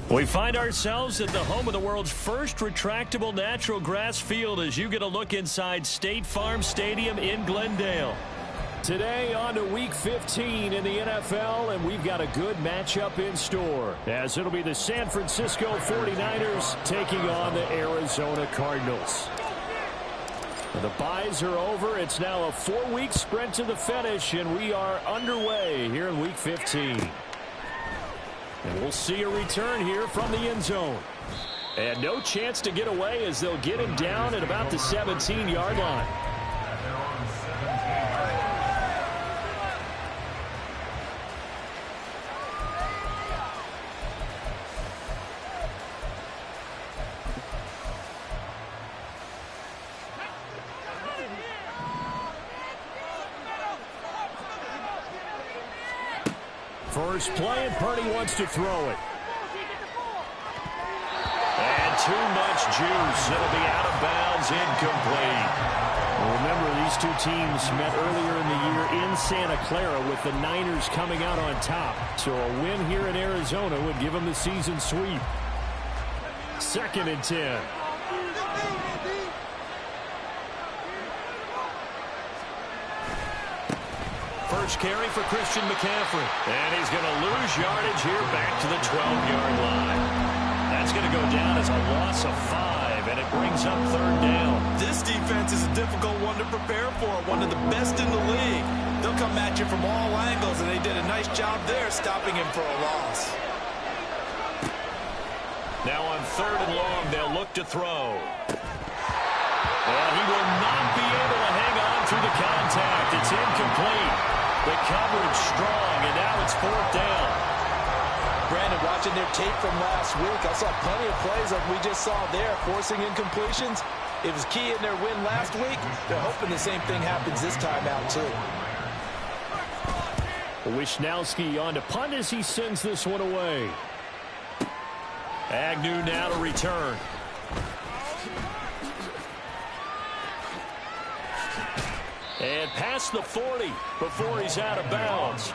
We find ourselves at the home of the world's first retractable natural grass field as you get a look inside State Farm Stadium in Glendale. Today on to Week 15 in the NFL, and we've got a good matchup in store, as it'll be the San Francisco 49ers taking on the Arizona Cardinals. The byes are over. It's now a 4-week sprint to the finish, and we are underway here in Week 15. And we'll see a return here from the end zone. And no chance to get away as they'll get him down at about the 17-yard line. First play, and Purdy wants to throw it. And too much juice. It'll be out of bounds, incomplete. Well, remember, these two teams met earlier in the year in Santa Clara with the Niners coming out on top. So a win here in Arizona would give them the season sweep. 2nd and 10. First carry for Christian McCaffrey. And he's going to lose yardage here back to the 12-yard line. That's going to go down as a loss of 5, and it brings up 3rd down. This defense is a difficult one to prepare for, one of the best in the league. They'll come at you from all angles, and they did a nice job there stopping him for a loss. Now on 3rd and long, they'll look to throw. And he will not be able to hang on through the contact. It's incomplete. The coverage strong, and now it's 4th down. Brandon, watching their tape from last week, I saw plenty of plays like we just saw there, forcing incompletions. It was key in their win last week. They're hoping the same thing happens this time out, too. Wishnowski on to punt as he sends this one away. Agnew now to return. And past the 40 before he's out of bounds.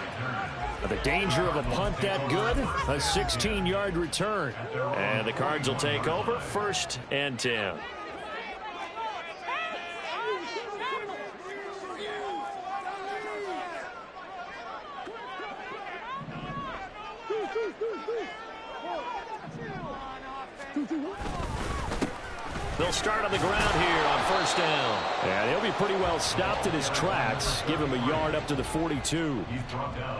The danger of a punt that good, a 16-yard return. And the Cards will take over, 1st and 10. They'll start on the ground here on 1st down. And he'll be pretty well stopped in his tracks. Give him a yard up to the 42.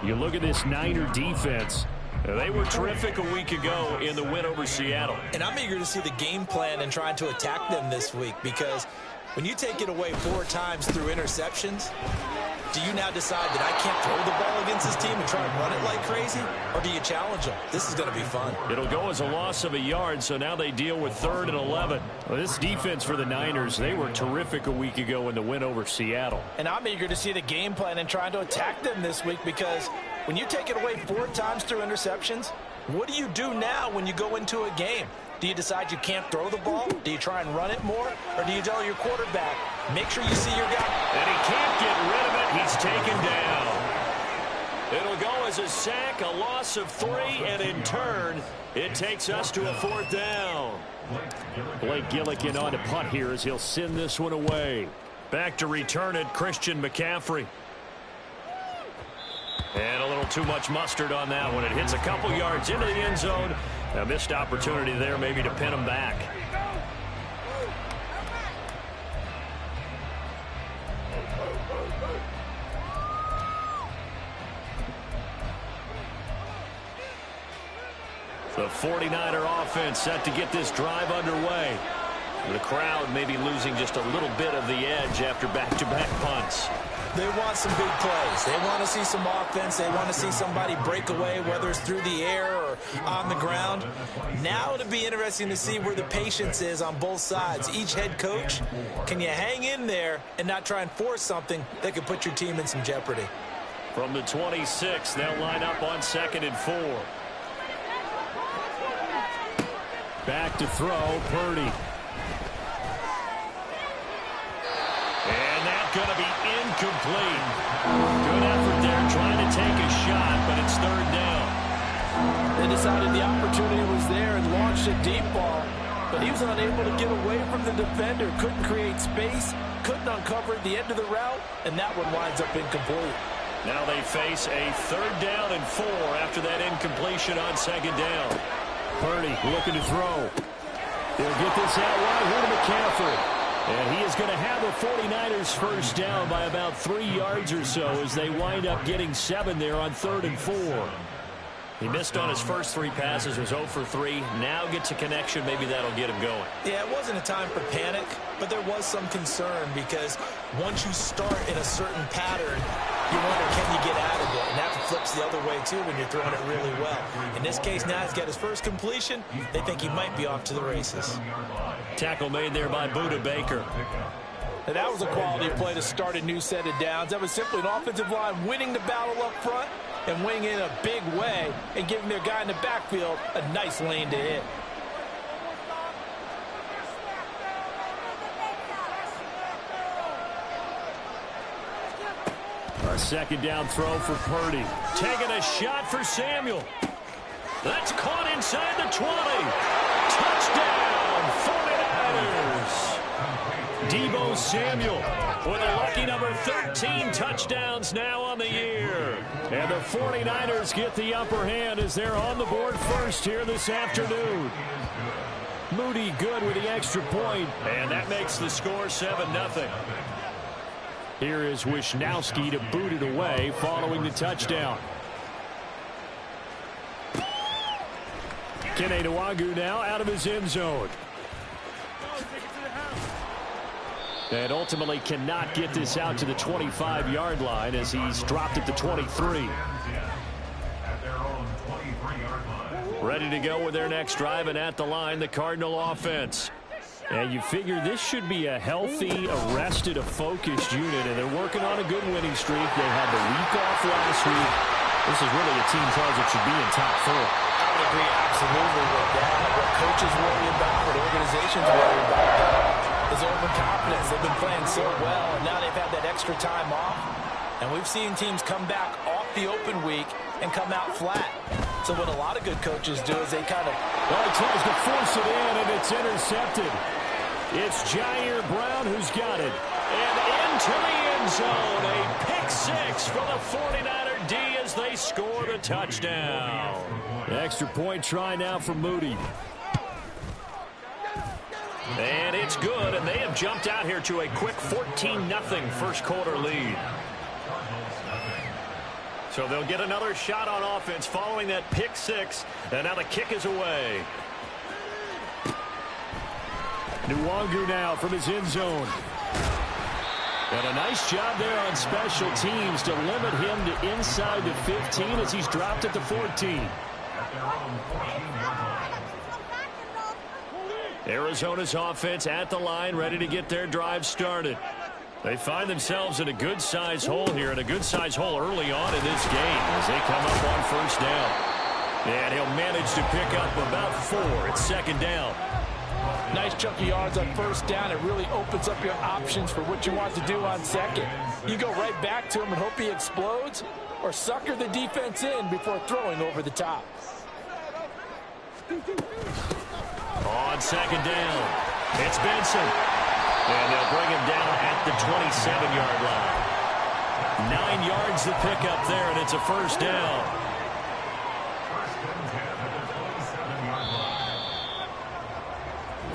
You look at this Niner defense. They were terrific a week ago in the win over Seattle. And I'm eager to see the game plan and trying to attack them this week, because when you take it away 4 times through interceptions, do you now decide that I can't throw the ball against this team and try and run it like crazy? Or do you challenge them? This is going to be fun. It'll go as a loss of a yard, so now they deal with 3rd and 11. Well, this defense for the Niners, they were terrific a week ago in the win over Seattle. And I'm eager to see the game plan and trying to attack them this week, because when you take it away 4 times through interceptions, what do you do now when you go into a game? Do you decide you can't throw the ball? Do you try and run it more? Or do you tell your quarterback, make sure you see your guy? And he can't get rid of it. He's taken down. It'll go as a sack, a loss of 3, and in turn, it takes us to a 4th down. Blake Gillikin on to punt here as he'll send this one away. Back to return it, Christian McCaffrey. And a little too much mustard on that one. It hits a couple yards into the end zone. A missed opportunity there maybe to pin him back. The 49er offense set to get this drive underway. The crowd may be losing just a little bit of the edge after back-to-back punts. They want some big plays. They want to see some offense. They want to see somebody break away, whether it's through the air or on the ground. Now it'll be interesting to see where the patience is on both sides. Each head coach, can you hang in there and not try and force something that could put your team in some jeopardy? From the 26, they'll line up on 2nd and 4. Back to throw, Purdy. And that's going to be incomplete. Good effort there trying to take a shot, but it's 3rd down. They decided the opportunity was there and launched a deep ball, but he was unable to get away from the defender, couldn't create space, couldn't uncover the end of the route, and that one winds up incomplete. Now they face a 3rd down and 4 after that incompletion on 2nd down. Purdy looking to throw. They'll get this out wide here to McCaffrey. And he is going to have the 49ers first down by about 3 yards or so as they wind up getting 7 there on 3rd and 4. He missed on his first 3 passes, was 0 for 3. Now gets a connection. Maybe that'll get him going. Yeah, it wasn't a time for panic, but there was some concern because once you start in a certain pattern, you wonder, can you get out of it? And that flips the other way, too, when you're throwing it really well. In this case, now he's got his first completion. They think he might be off to the races. Tackle made there by Buda Baker. And that was a quality play to start a new set of downs. That was simply an offensive line winning the battle up front and winning in a big way and giving their guy in the backfield a nice lane to hit. A 2nd down throw for Purdy. Taking a shot for Samuel. That's caught inside the 20. Touchdown, 49ers. Deebo Samuel with a lucky number 13 touchdowns now on the year. And the 49ers get the upper hand as they're on the board first here this afternoon. Moody good with the extra point, and that makes the score 7-0. Here is Wisnowski to boot it away following the touchdown. Kene Nwangwu now out of his end zone. And ultimately cannot get this out to the 25-yard line as he's dropped at the 23. Ready to go with their next drive, and at the line, the Cardinal offense. And you figure this should be a healthy, arrested, a focused unit, and they're working on a good winning streak. They had the week off last week. This is really a team target should be in top 4. I would agree absolutely with that. What coaches worry about, what organizations worry about is overconfidence. They've been playing so well, and now they've had that extra time off. And we've seen teams come back off the open week and come out flat. So what a lot of good coaches do is they kind of... Well, he tries to force it in, and it's intercepted. It's Jair Brown who's got it. And into the end zone. A pick 6 for the 49er D as they score the touchdown. Extra point try now for Moody. And it's good, and they have jumped out here to a quick 14-0 first quarter lead. So they'll get another shot on offense following that pick 6, and now the kick is away. Nwangwu now from his end zone. And a nice job there on special teams to limit him to inside the 15 as he's dropped at the 14. Arizona's offense at the line, ready to get their drive started. They find themselves in a good-sized hole here, and a good-sized hole early on in this game as they come up on first down. And he'll manage to pick up about 4. It's 2nd down. Nice chunky yards on first down. It really opens up your options for what you want to do on 2nd. You go right back to him and hope he explodes, or sucker the defense in before throwing over the top. On 2nd down, it's Benson. And they'll bring him down at the 27-yard line. 9 yards to pick up there, and it's a first down.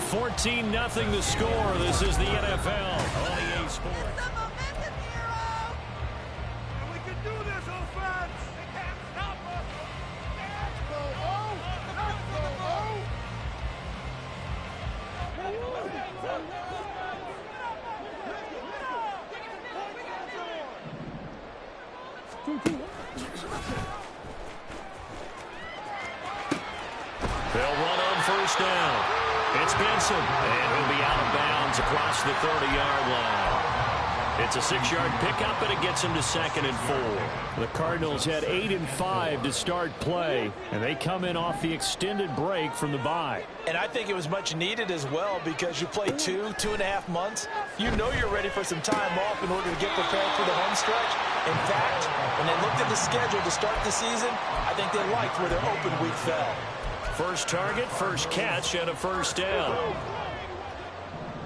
14-0 the score. This is the NFL on EA Sports. We can do this, offense. They can't stop us. Let's go. They'll run on first down. It's Benson, and he'll be out of bounds across the 30-yard line. It's a 6-yard pickup, and it gets him to 2nd and 4. The Cardinals had 8 and 5 to start play, and they come in off the extended break from the bye. And I think it was much needed as well, because you play 2.5 months. You know you're ready for some time off in order to get prepared for the home stretch. In fact, when they looked at the schedule to start the season, I think they liked where their open week fell. First target, first catch, and a first down.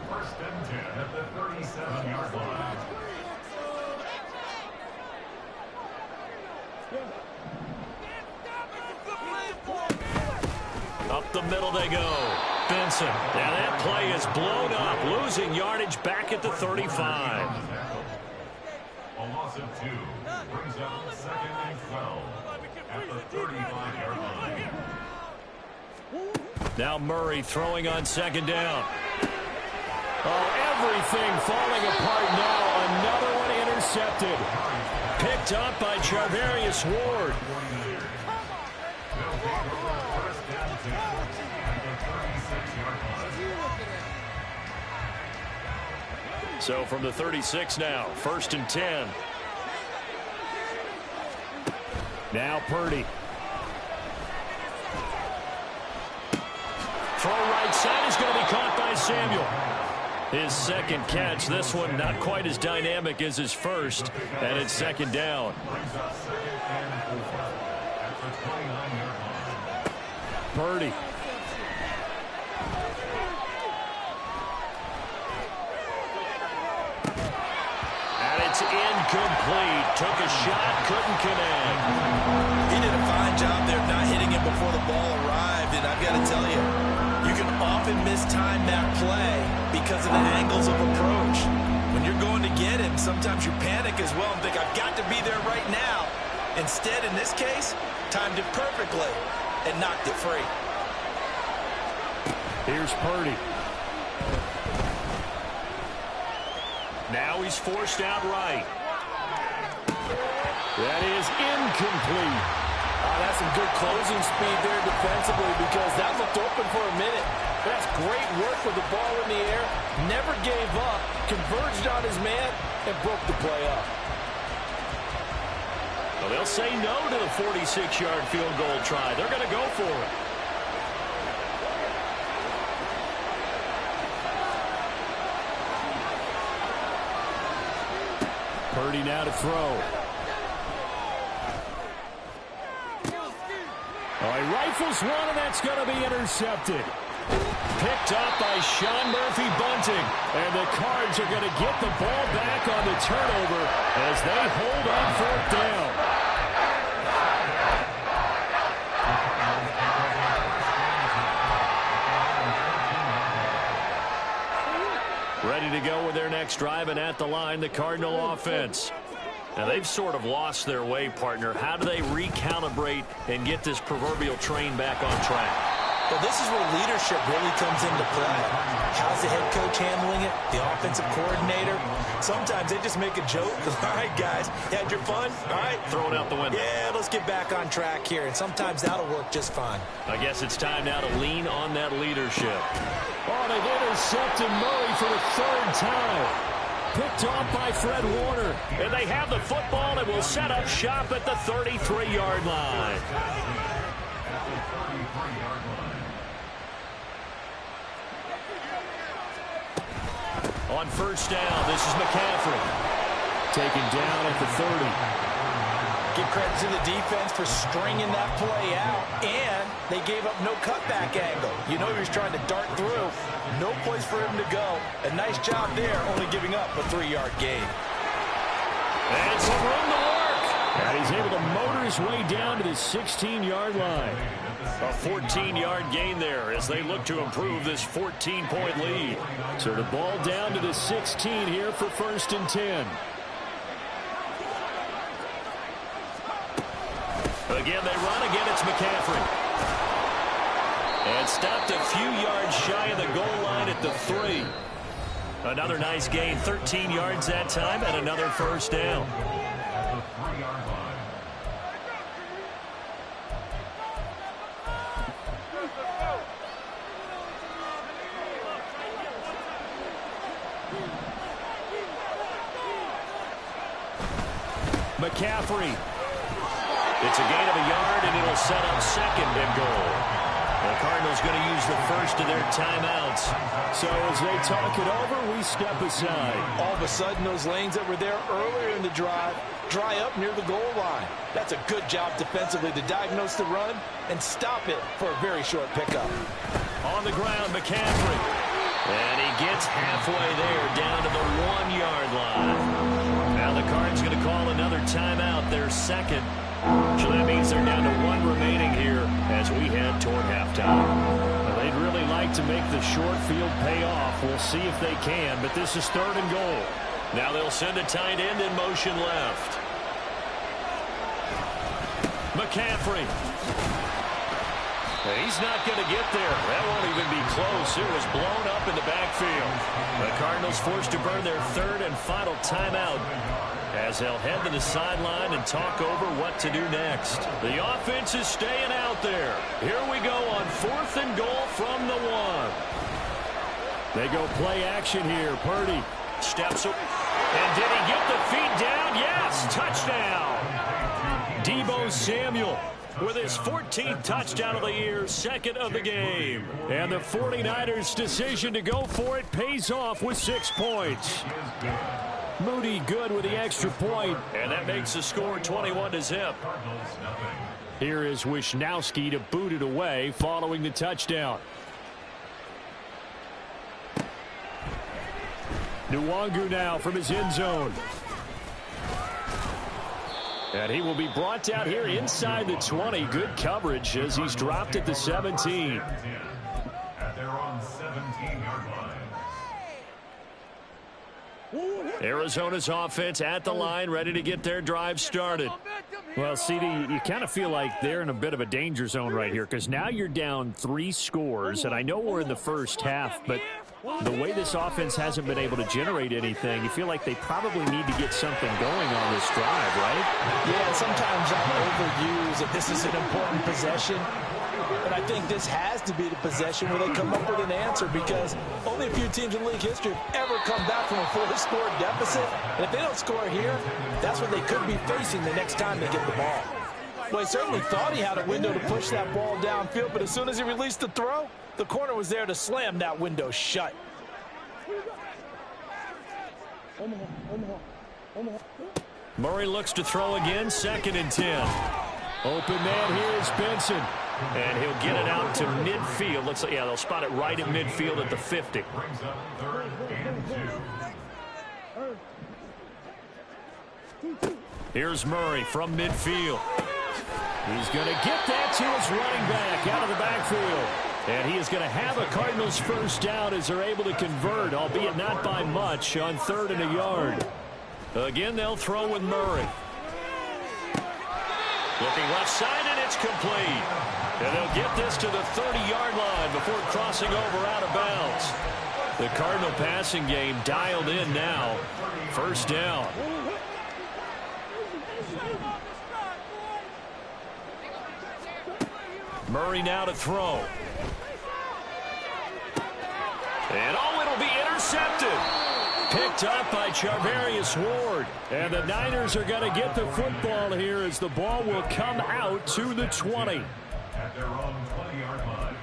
First and 10 at the 37-yard line. Up the middle they go. Benson. Now that play is blown up, losing yardage back at the 35. A loss of 2 brings up 2nd and 12 at the 35-yard line. Now Murray throwing on 2nd down. Oh, everything falling apart now. Another one intercepted. Picked up by Charvarius Ward. So from the 36 now, 1st and 10. Now Purdy. Throw right side is going to be caught by Samuel. His 2nd catch, this one not quite as dynamic as his first, and it's 2nd down. Purdy. It's incomplete. Took a shot, couldn't connect. He did a fine job there of not hitting him before the ball arrived, and I've got to tell you, you can often mistime that play because of the angles of approach. When you're going to get him, sometimes you panic as well and think, I've got to be there right now. Instead, in this case, timed it perfectly and knocked it free. Here's Purdy. Now he's forced out right. That is incomplete. That's some good closing speed there defensively, because that looked open for a minute. That's great work with the ball in the air. Never gave up, converged on his man, and broke the play up. Well, they'll say no to the 46-yard field goal try. They're going to go for it. Purdy now to throw. Oh, he rifles one, and that's going to be intercepted. Picked up by Sean Murphy-Bunting. And the Cards are going to get the ball back on the turnover as they hold on 4th down. Ready to go with their next drive, and at the line, the Cardinal offense. Now, they've sort of lost their way, partner. How do they recalibrate and get this proverbial train back on track? Well, this is where leadership really comes into play. How's the head coach handling it? The offensive coordinator? Sometimes they just make a joke. All right, guys, you had your fun? All right. Throw it out the window. Yeah, let's get back on track here. And sometimes that'll work just fine. I guess it's time now to lean on that leadership. Oh, they've intercepted Murray for the 3rd time. Picked off by Fred Warner. And they have the football and will set up shop at the 33-yard line. On first down, this is McCaffrey. Taken down at the 30. Give credit to the defense for stringing that play out, and they gave up no cutback angle. You know he was trying to dart through. No place for him to go. A nice job there, only giving up a 3-yard gain. And some room to work. And he's able to motor his way down to the 16-yard line. A 14-yard gain there as they look to improve this 14-point lead. So the ball down to the 16 here for 1st and 10. Again, they run. Again, it's McCaffrey. And stopped a few yards shy of the goal line at the 3. Another nice gain, 13 yards that time, and another first down. At the 3-yard line. McCaffrey. It's a gain of a yard, and it'll set up second and goal. The Cardinals going to use the first of their timeouts. So as they talk it over, we step aside. All of a sudden, those lanes that were there earlier in the drive dry up near the goal line. That's a good job defensively to diagnose the run and stop it for a very short pickup. On the ground, McCaffrey. And he gets halfway there, down to the 1-yard line. Now the Cards going to call another timeout, their second. So that means they're down to 1 remaining here as we head toward halftime. Well, they'd really like to make the short field pay off. We'll see if they can, but this is 3rd and goal. Now they'll send a tight end in motion left. McCaffrey. He's not going to get there. That won't even be close. It was blown up in the backfield. The Cardinals forced to burn their 3rd and final timeout as they'll head to the sideline and talk over what to do next. The offense is staying out there. Here we go on 4th and goal from the 1. They go play action here. Purdy steps up. And did he get the feet down? Yes, touchdown. Deebo Samuel with his 14th touchdown of the year, 2nd of the game. And the 49ers' decision to go for it pays off with 6 points. Moody good with the extra point. And that makes the score 21-0. Here is Wisnowski to boot it away following the touchdown. Nwangu now from his end zone. And he will be brought down here inside the 20. Good coverage as he's dropped at the 17. At their own 17-yard line. Arizona's offense at the line, ready to get their drive started. Well, CD, you kind of feel like they're in a bit of a danger zone right here because now you're down 3 scores, and I know we're in the first half, but the way this offense hasn't been able to generate anything, you feel like they probably need to get something going on this drive, right? Yeah, sometimes I overuse that this is an important possession. But I think this has to be the possession where they come up with an answer because only a few teams in league history have ever come back from a 4-score deficit. And if they don't score here, that's what they could be facing the next time they get the ball. Well, he certainly thought he had a window to push that ball downfield, but as soon as he released the throw, the corner was there to slam that window shut. Murray looks to throw again, 2nd and 10. Open man here is Benson. And he'll get it out to midfield. Looks like, yeah, they'll spot it right at midfield at the 50. Brings up 3rd and 2. Here's Murray from midfield. He's going to get that to his running back out of the backfield. And he is going to have a Cardinals first down as they're able to convert, albeit not by much, on 3rd and a yard. Again, they'll throw with Murray. Looking left side, and it's complete. And they'll get this to the 30-yard line before crossing over out of bounds. The Cardinal passing game dialed in now. First down. Murray now to throw. And it'll be intercepted. Picked up by Charvarius Ward. And the Niners are going to get the football here as the ball will come out to the 20. At their own 20-yard line.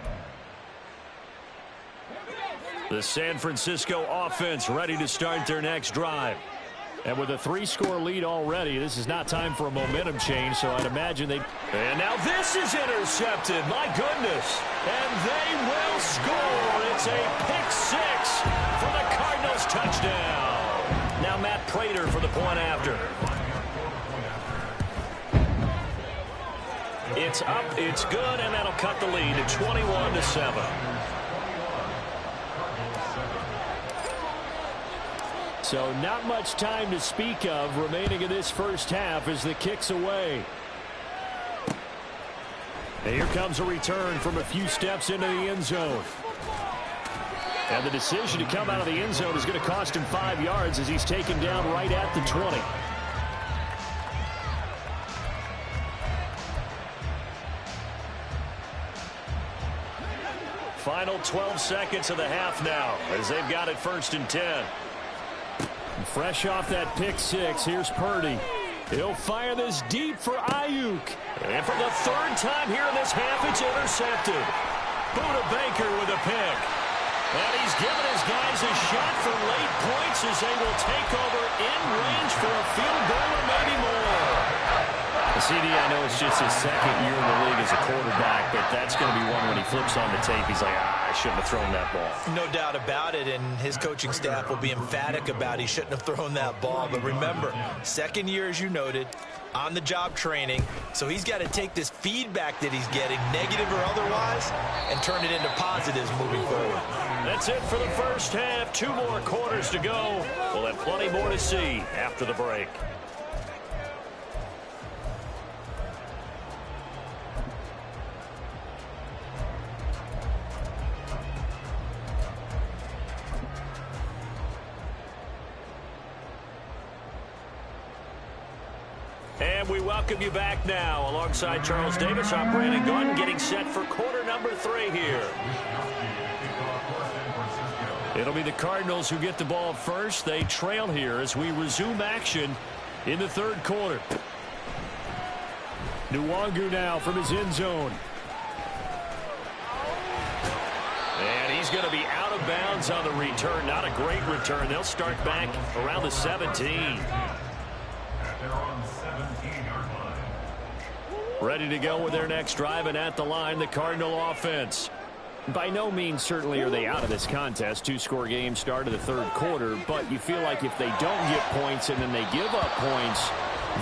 The San Francisco offense ready to start their next drive. And with a 3-score lead already, this is not time for a momentum change, so I'd imagine they... And now this is intercepted. My goodness. And they will score. It's a pick 6 for the Cardinals touchdown. Now Matt Prater for the point after. It's up, it's good, and that'll cut the lead to 21-7. So not much time to speak of remaining in this first half as the kick's away. And here comes a return from a few steps into the end zone. And the decision to come out of the end zone is going to cost him 5 yards as he's taken down right at the 20. Final 12 seconds of the half now as they've got it 1st and 10. Fresh off that pick six, here's Purdy. He'll fire this deep for Ayuk. And for the third time here in this half, it's intercepted. Buda Baker with a pick. And he's given his guys a shot for late points as they will take over in range for a field goal or maybe more. CD, I know it's just his second year in the league as a quarterback, but that's going to be one when he flips on the tape. He's like, I shouldn't have thrown that ball. No doubt about it, and his coaching staff will be emphatic about he shouldn't have thrown that ball. But remember, second year, as you noted, on-the-job training, so he's got to take this feedback that he's getting, negative or otherwise, and turn it into positives moving forward. That's it for the first half. 2 more quarters to go. We'll have plenty more to see after the break. And we welcome you back now. Alongside Charles Davis, I'm Brandon Gunn, getting set for quarter number 3 here. It'll be the Cardinals who get the ball first. They trail here as we resume action in the third quarter. Nwangu now from his end zone. And he's going to be out of bounds on the return. Not a great return. They'll start back around the 17. Ready to go with their next drive, and at the line, the Cardinal offense. By no means certainly are they out of this contest. 2-score game start of the third quarter, but you feel like if they don't get points and then they give up points,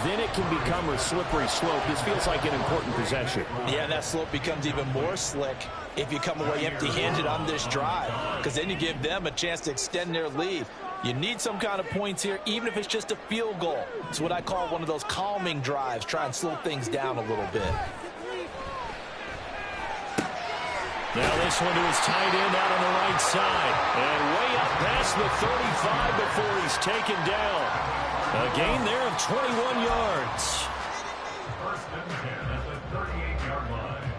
then it can become a slippery slope. This feels like an important possession. Yeah, that slope becomes even more slick if you come away empty-handed on this drive, because then you give them a chance to extend their lead. You need some kind of points here, even if it's just a field goal. It's what I call one of those calming drives. Try and slow things down a little bit. Now this one to his tight end out on the right side. And way up past the 35 before he's taken down. A gain there of 21 yards. First and 10 at the 38-yard line.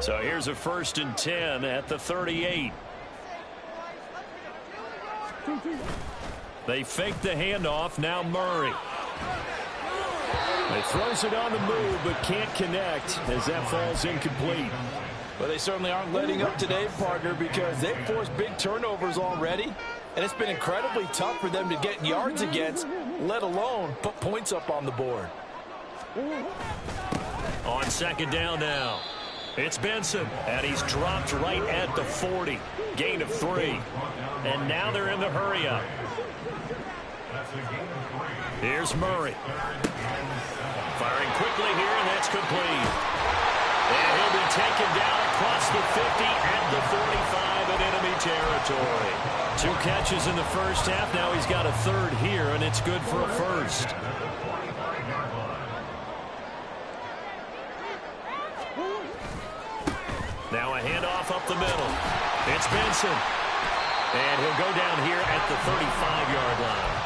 So here's a 1st and 10 at the 38. They fake the handoff. Now Murray. He throws it on the move, but can't connect as that falls incomplete. Well, they certainly aren't letting up today, partner, because they've forced big turnovers already, and it's been incredibly tough for them to get yards against, let alone put points up on the board. On 2nd down now. It's Benson, and he's dropped right at the 40. Gain of 3. And now they're in the hurry-up. Here's Murray. Firing quickly here, and that's complete. And he'll be taken down across the 50 at the 45 in enemy territory. 2 catches in the first half. Now he's got a 3rd here, and it's good for a 1st. Now a handoff up the middle. It's Benson. And he'll go down here at the 35-yard line.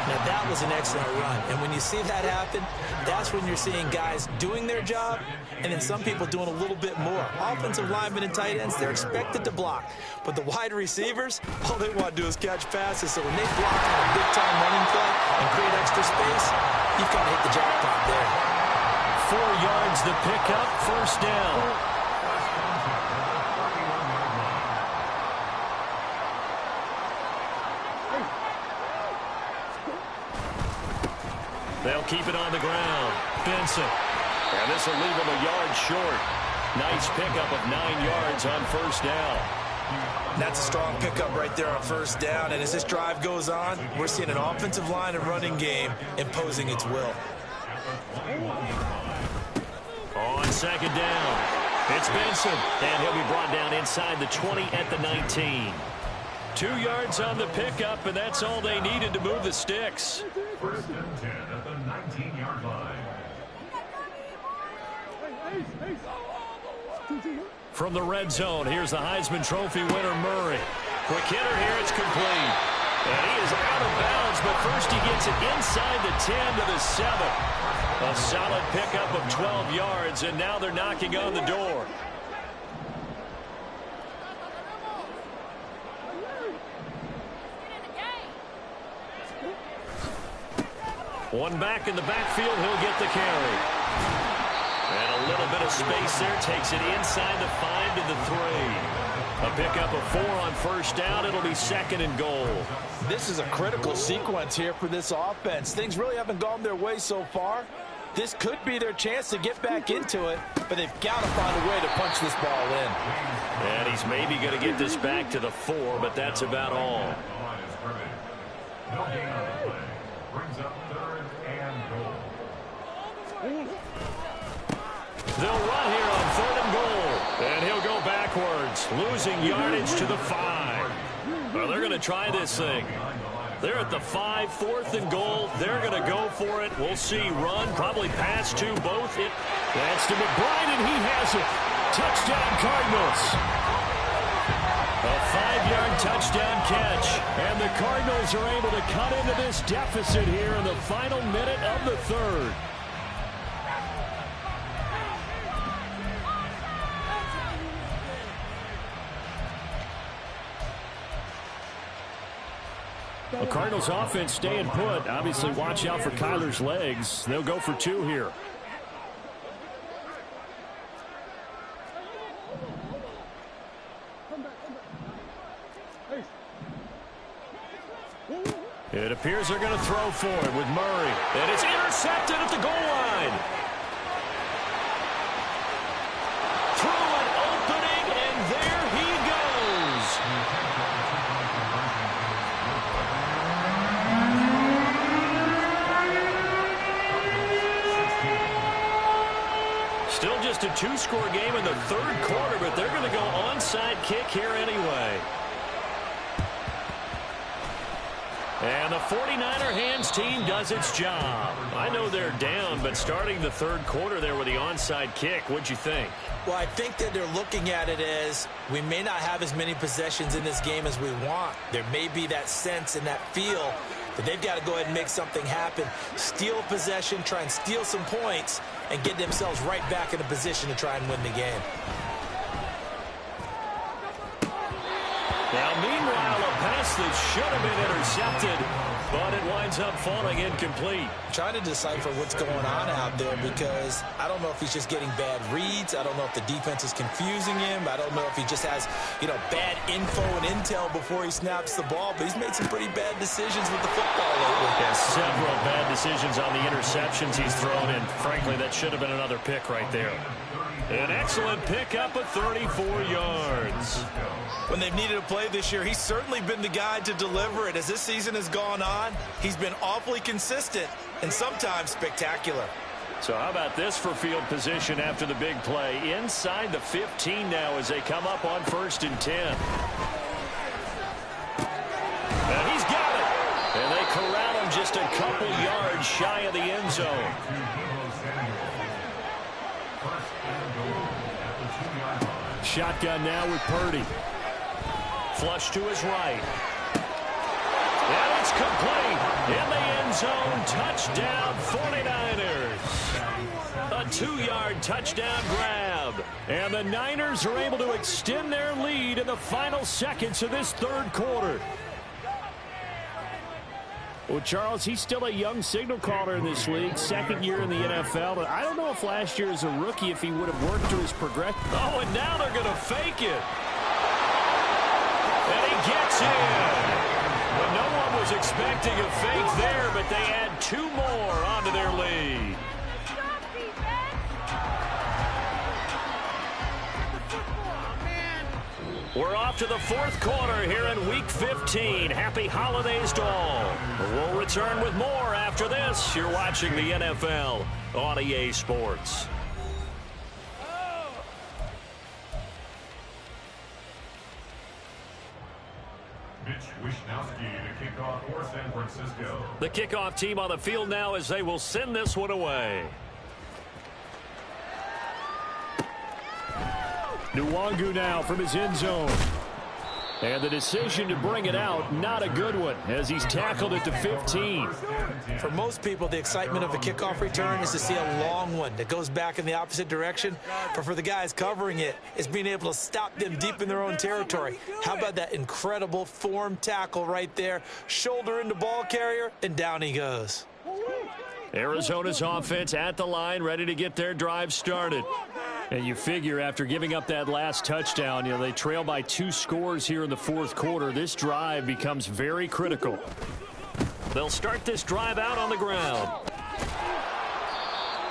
Now, that was an excellent run. And when you see that happen, that's when you're seeing guys doing their job and then some people doing a little bit more. Offensive linemen and tight ends, they're expected to block. But the wide receivers, all they want to do is catch passes. So when they block on a big-time running play and create extra space, you've got to hit the jackpot there. 4 yards the pickup, 1st down. They'll keep it on the ground. Benson. And this will leave him a yard short. Nice pickup of 9 yards on 1st down. That's a strong pickup right there on 1st down. And as this drive goes on, we're seeing an offensive line and running game imposing its will. On 2nd down, it's Benson. And he'll be brought down inside the 20 at the 19. 2 yards on the pickup, and that's all they needed to move the sticks. 1st and 10 at the 19-yard line. From the red zone, here's the Heisman Trophy winner, Murray. Quick hitter here, it's complete. And he is out of bounds, but first he gets it inside the 10 to the 7. A solid pickup of 12 yards, and now they're knocking on the door. One back in the backfield. He'll get the carry. And a little bit of space there. Takes it inside the 5 to the 3. A pickup of 4 on first down. It'll be 2nd and goal. This is a critical sequence here for this offense. Things really haven't gone their way so far. This could be their chance to get back into it, but they've got to find a way to punch this ball in. And he's maybe going to get this back to the 4, but that's about all. No gain on the play. Brings up 3rd and goal. They'll run here on 3rd and goal. And he'll go backwards, losing yardage to the 5. Well, they're going to try this thing. They're at the 5, 4th and goal. They're going to go for it. We'll see. Run, probably pass to both. That's to McBride, and he has it. Touchdown, Cardinals. A 5-yard touchdown catch. And the Cardinals are able to cut into this deficit here in the final minute of the 3rd. The Cardinals offense staying put. Obviously, watch out for Kyler's legs. They'll go for 2 here. It appears they're going to throw for it with Murray. And it's intercepted at the goal line. Through an opening, and there he goes. Still just a 2-score game in the 3rd quarter, but they're going to go onside kick here anyway. And the 49er hands team does its job. I know they're down, but starting the 3rd quarter there with the onside kick, what'd you think? Well, I think that they're looking at it as we may not have as many possessions in this game as we want. There may be that sense and that feel that they've got to go ahead and make something happen. Steal possession, try and steal some points, and get themselves right back in a position to try and win the game. Now, meanwhile, a pass that should have been intercepted, but it winds up falling incomplete. I'm trying to decipher what's going on out there because I don't know if he's just getting bad reads. I don't know if the defense is confusing him. I don't know if he just has, bad info and intel before he snaps the ball. But he's made some pretty bad decisions with the football lately. Yeah, several bad decisions on the interceptions he's thrown, and frankly, that should have been another pick right there. An excellent pickup of 34 yards. When they've needed a play this year, he's certainly been the guy to deliver it. As this season has gone on, he's been awfully consistent and sometimes spectacular. So how about this for field position after the big play? Inside the 15 now as they come up on 1st and 10. And he's got it. And they corral him just a couple yards shy of the end zone. Shotgun now with Purdy. Flush to his right. And it's complete. In the end zone. Touchdown 49ers. A 2-yard touchdown grab. And the Niners are able to extend their lead in the final seconds of this 3rd quarter. Well, Charles, he's still a young signal caller in this league, 2nd year in the NFL. But I don't know if last year as a rookie, if he would have worked through his progression. Oh, and now they're going to fake it. And he gets in. But no one was expecting a fake there, but they add 2 more onto their lead. We're off to the 4th quarter here in Week 15. Happy holidays to all. We'll return with more after this. You're watching the NFL on EA Sports. Mitch Wishnowsky to kick off for San Francisco. The kickoff team on the field now as they will send this one away. Nwangu now from his end zone. And the decision to bring it out, not a good one, as he's tackled at the 15. For most people, the excitement of a kickoff return is to see a long one that goes back in the opposite direction. But for the guys covering it, it's being able to stop them deep in their own territory. How about that incredible form tackle right there? Shoulder into ball carrier, and down he goes. Arizona's offense at the line, ready to get their drive started. And you figure after giving up that last touchdown, they trail by 2 scores here in the fourth quarter. This drive becomes very critical. They'll start this drive out on the ground.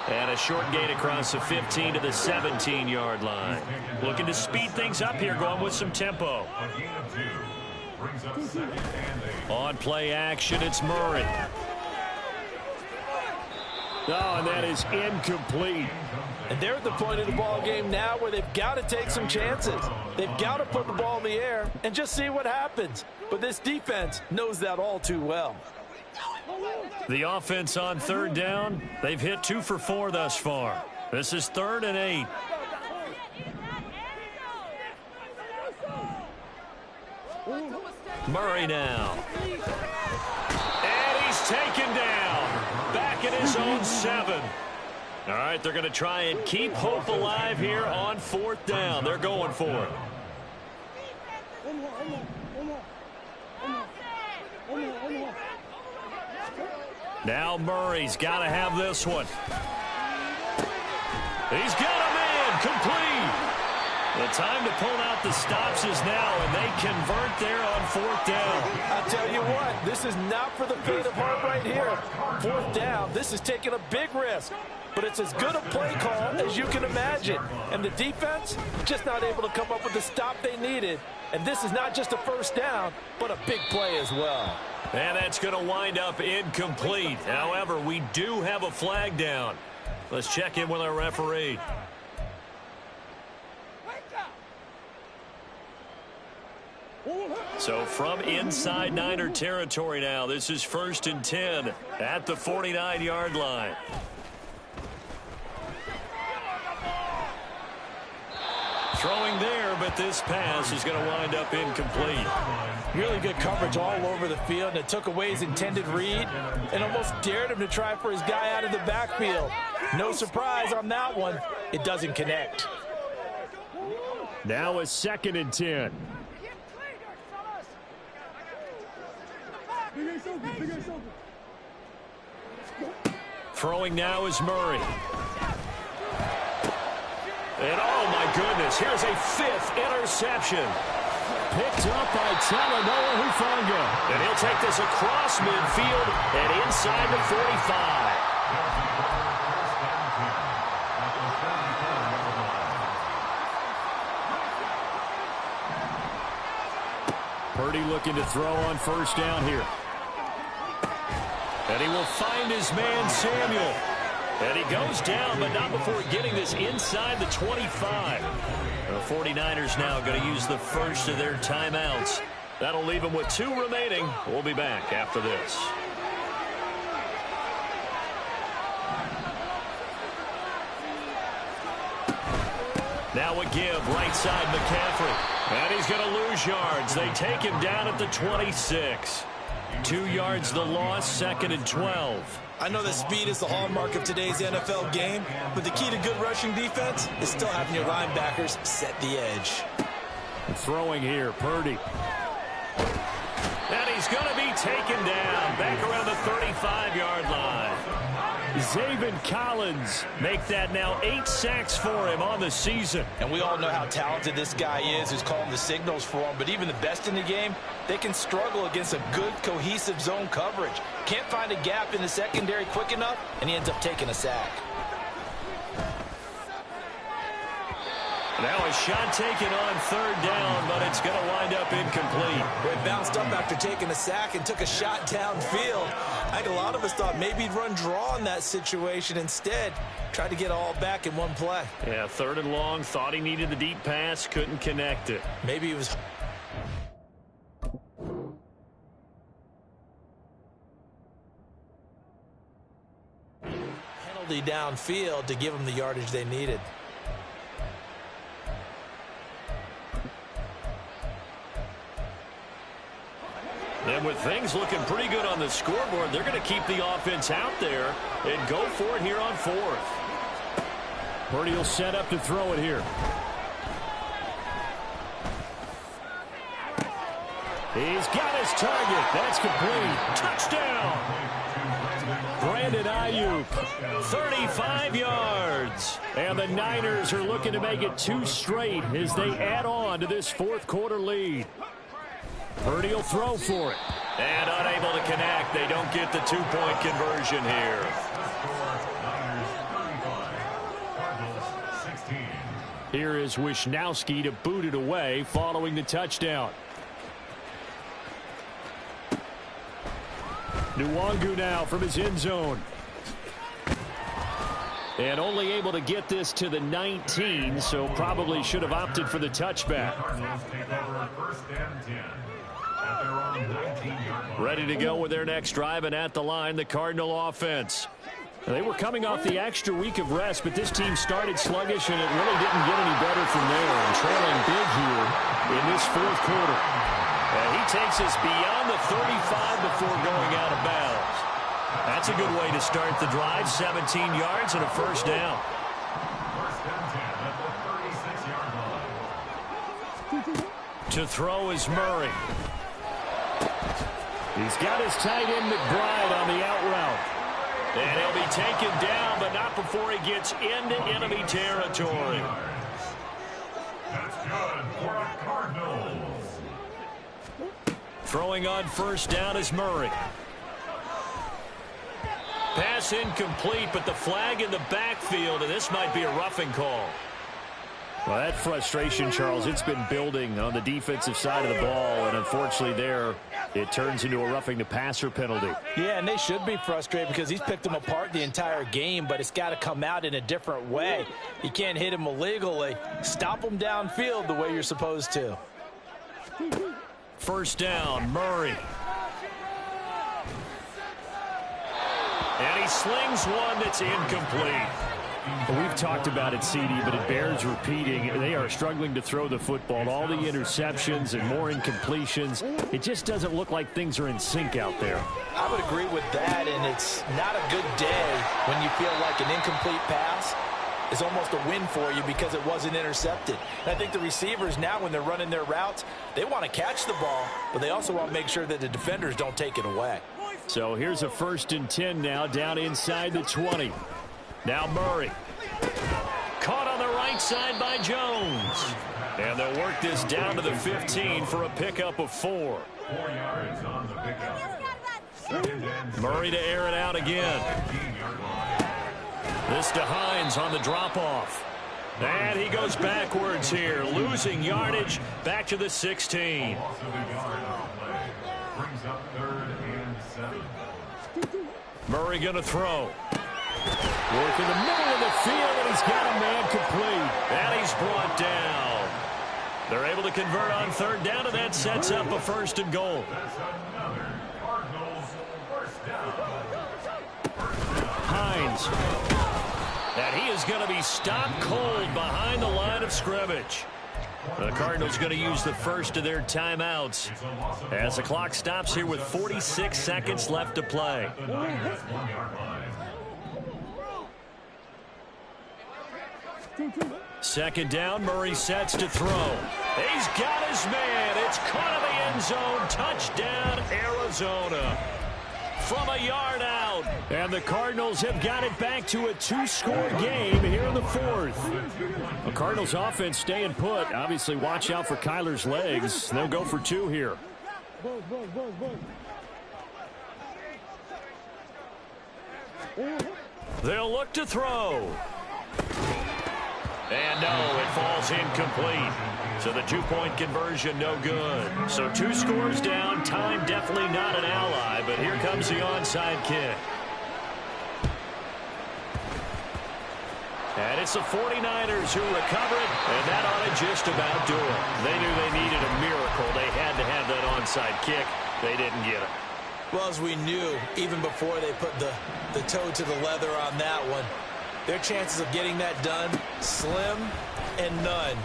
And a short gain across the 15 to the 17-yard line. Looking to speed things up here, going with some tempo. On play action, it's Murray. Oh, and that is incomplete. And they're at the point of the ball game now where they've got to take some chances. They've got to put the ball in the air and just see what happens. But this defense knows that all too well. The offense on third down, they've hit 2 for 4 thus far. This is 3rd and 8. Murray now. And he's taken down. Back at his own 7. All right, they're going to try and keep hope alive here on 4th down. They're going for it. Now Murray's got to have this one. He's got a man complete. The time to pull out the stops is now, and they convert there on 4th down. I'll tell you what, this is not for the faint of heart right here. 4th down, this is taking a big risk. But it's as good a play call as you can imagine. And the defense just not able to come up with the stop they needed. And this is not just a first down, but a big play as well. And that's going to wind up incomplete. However, we do have a flag down. Let's check in with our referee. So from inside Niner territory now, this is 1st and 10 at the 49-yard line. Throwing there, but this pass is going to wind up incomplete. Really good coverage all over the field, and it took away his intended read and almost dared him to try for his guy out of the backfield. No surprise on that one. It doesn't connect. Now a 2nd and 10. Throwing now is Murray. And oh my goodness, here's a 5th interception. Picked up by Talanoa Hufanga. And he'll take this across midfield and inside the 45. Purdy looking to throw on 1st down here. And he will find his man Samuel. And he goes down, but not before getting this inside the 25. The 49ers now going to use the first of their timeouts. That'll leave them with 2 remaining. We'll be back after this. Now a give, right side McCaffrey. And he's going to lose yards. They take him down at the 26. 2 yards the loss, 2nd and 12. I know that speed is the hallmark of today's NFL game, but the key to good rushing defense is still having your linebackers set the edge. Throwing here, Purdy. And he's going to be taken down back around the 35-yard line. Zaven Collins make that now 8 sacks for him on the season. And we all know how talented this guy is who's calling the signals for him, but even the best in the game, they can struggle against a good cohesive zone coverage. Can't find a gap in the secondary quick enough, and he ends up taking a sack. Now a shot taken on 3rd down, but it's going to wind up incomplete. He bounced up after taking a sack and took a shot downfield. I think a lot of us thought maybe he'd run draw in that situation. Instead, tried to get all back in one play. Yeah, 3rd and long, thought he needed the deep pass, couldn't connect it. Maybe he was... penalty downfield to give them the yardage they needed. And with things looking pretty good on the scoreboard, they're going to keep the offense out there and go for it here on 4th. Purdy will set up to throw it here. He's got his target. That's complete. Touchdown. Brandon Ayuk, 35 yards. And the Niners are looking to make it 2 straight as they add on to this fourth quarter lead. Purdy will throw for it. And unable to connect. They don't get the 2-point conversion here. Here is Wishnowski to boot it away following the touchdown. Nwangu now from his end zone. And only able to get this to the 19, so probably should have opted for the touchback. Ready to go with their next drive, and at the line, the Cardinal offense. They were coming off the extra week of rest, but this team started sluggish, and it really didn't get any better from there. And trailing big here in this fourth quarter. And he takes us beyond the 35 before going out of bounds. That's a good way to start the drive. 17 yards and a first down. To throw is Murray. He's got his tight end McBride on the out route. And he'll be taken down, but not before he gets into enemy territory. That's good for the Cardinals. Throwing on first down is Murray. Pass incomplete, but the flag in the backfield, and this might be a roughing call. Well, that frustration, Charles, it's been building on the defensive side of the ball, and unfortunately there, it turns into a roughing the passer penalty. Yeah, and they should be frustrated because he's picked them apart the entire game, but it's got to come out in a different way. You can't hit him illegally. Stop him downfield the way you're supposed to. First down, Murray. And he slings one that's incomplete. Well, we've talked about it, CD, but it bears repeating. They are struggling to throw the football. All the interceptions and more incompletions. It just doesn't look like things are in sync out there. I would agree with that, and it's not a good day when you feel like an incomplete pass is almost a win for you because it wasn't intercepted. And I think the receivers now, when they're running their routes, they want to catch the ball, but they also want to make sure that the defenders don't take it away. So here's a 1st and 10 now down inside the 20. Now Murray. Caught on the right side by Jones. And they'll work this down to the 15 for a pickup of 4. 4 yards on the pickup. Murray to air it out again. This to Hines on the drop-off. And he goes backwards here, losing yardage back to the 16. Murray going to throw. Work in the middle of the field, and he's got a man complete. And he's brought down. They're able to convert on 3rd down, and that sets up a 1st and goal. Hines. And he is going to be stopped cold behind the line of scrimmage. The Cardinals going to use the first of their timeouts as the clock stops here with 46 seconds left to play. Second down, Murray sets to throw. He's got his man. It's caught in the end zone. Touchdown, Arizona. From a yard out. And the Cardinals have got it back to a 2-score game here in the 4th. The Cardinals offense staying put. Obviously, watch out for Kyler's legs. They'll go for 2 here. They'll look to throw. And no, it falls incomplete. So the 2-point conversion no good. So 2 scores down. Time definitely not an ally, but here comes the onside kick. And it's the 49ers who recover it, and that ought to just about do it. They knew they needed a miracle. They had to have that onside kick. They didn't get it. Well, as we knew, even before they put the toe to the leather on that one, their chances of getting that done, slim and none.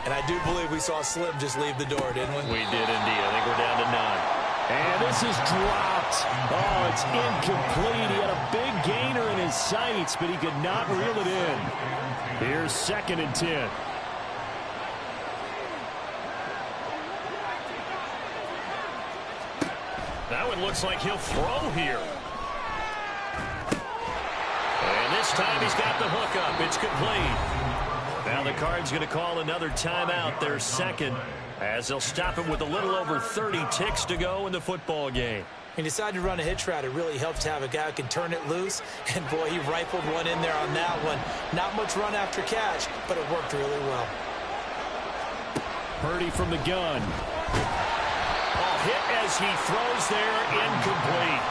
And I do believe we saw Slim just leave the door, didn't we? We did indeed. I think we're down to none. And this is dropped. Oh, it's incomplete. He had a big gainer in his sights, but he could not reel it in. Here's 2nd and 10. That one looks like he'll throw here. This time he's got the hook up. It's complete. Now the Cards going to call another timeout, their second, as they'll stop it with a little over 30 ticks to go in the football game. He decided to run a hitch route. It really helps to have a guy who can turn it loose. And, boy, he rifled one in there on that one. Not much run after catch, but it worked really well. Purdy from the gun. Hit as he throws there, incomplete.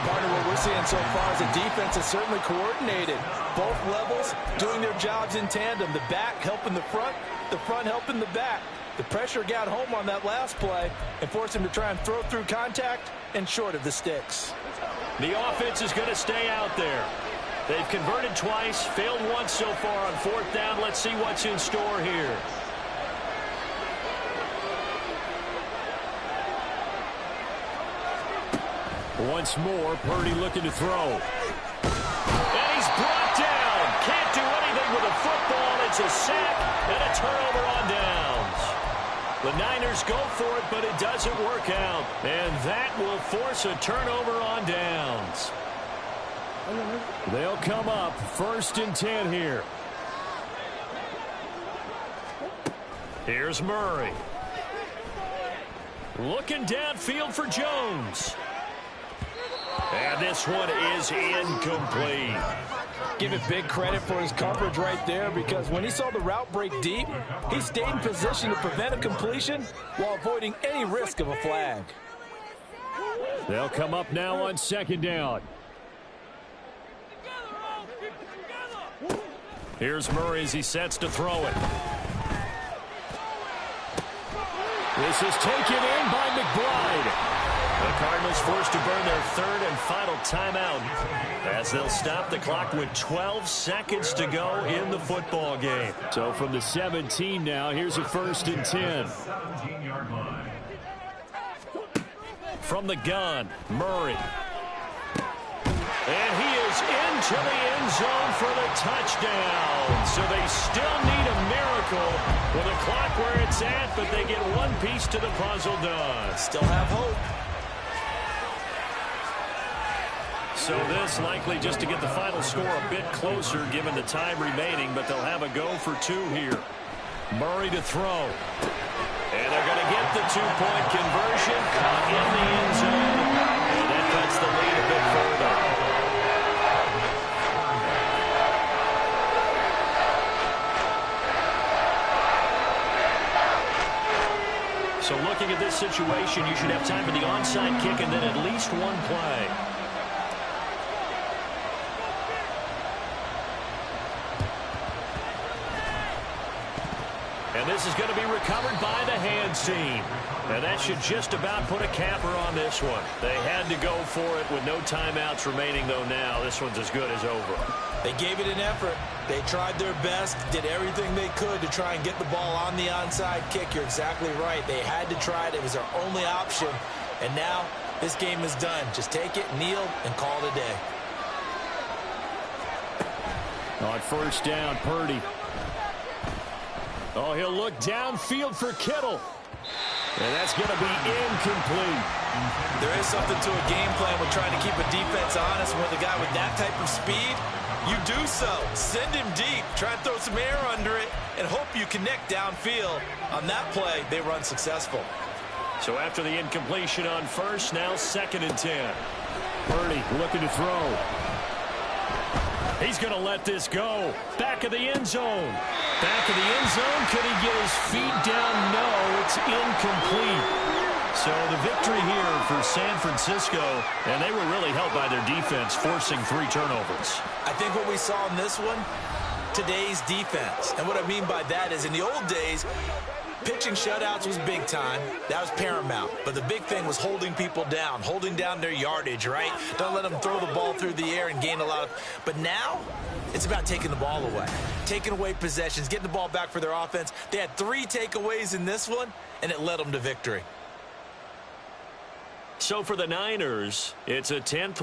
Part of what we're seeing so far is the defense is certainly coordinated. Both levels doing their jobs in tandem. The back helping the front helping the back. The pressure got home on that last play and forced him to try and throw through contact and short of the sticks. The offense is going to stay out there. They've converted twice, failed once so far on fourth down. Let's see what's in store here. Once more, Purdy looking to throw. And he's brought down. Can't do anything with a football. It's a sack and a turnover on downs. The Niners go for it, but it doesn't work out. And that will force a turnover on downs. They'll come up 1st and 10 here. Here's Murray. Looking downfield for Jones. And this one is incomplete. Give it big credit for his coverage right there, because when he saw the route break deep, he stayed in position to prevent a completion while avoiding any risk of a flag. They'll come up now on 2nd down. Here's Murray as he sets to throw it. This is taken in by McBride. The Cardinals forced to burn their 3rd and final timeout as they'll stop the clock with 12 seconds to go in the football game. So from the 17 now, here's a 1st and 10. 17-yard line. From the gun, Murray. And he is into the end zone for the touchdown. So they still need a miracle with the clock where it's at, but they get one piece to the puzzle done. Still have hope. So this likely just to get the final score a bit closer given the time remaining, but they'll have a go for 2 here. Murray to throw. And they're going to get the 2-point conversion. Caught in the end zone. And that cuts the lead a bit further. So looking at this situation, you should have time for the onside kick and then at least one play. And this is going to be recovered by the hands team. And that should just about put a capper on this one. They had to go for it with no timeouts remaining, though now this one's as good as over. They gave it an effort. They tried their best, did everything they could to try and get the ball on the onside kick. You're exactly right. They had to try it. It was their only option. And now this game is done. Just take it, kneel, and call it a day. On 1st down, Purdy. Oh, he'll look downfield for Kittle. And that's going to be incomplete. There is something to a game plan with trying to keep a defense honest. With a guy with that type of speed, you do so. Send him deep. Try and throw some air under it and hope you connect downfield. On that play, they run successful. So after the incompletion on 1st, now 2nd and 10. Purdy looking to throw. He's going to let this go. Back of the end zone. Back of the end zone. Could he get his feet down? No, it's incomplete. So the victory here for San Francisco, and they were really helped by their defense, forcing 3 turnovers. I think what we saw in this one, today's defense. And what I mean by that is in the old days, pitching shutouts was big time. That was paramount. But the big thing was holding people down, holding down their yardage, right? Don't let them throw the ball through the air and gain a lot of... But now, it's about taking the ball away, taking away possessions, getting the ball back for their offense. They had 3 takeaways in this one, and it led them to victory. So for the Niners, it's a 10th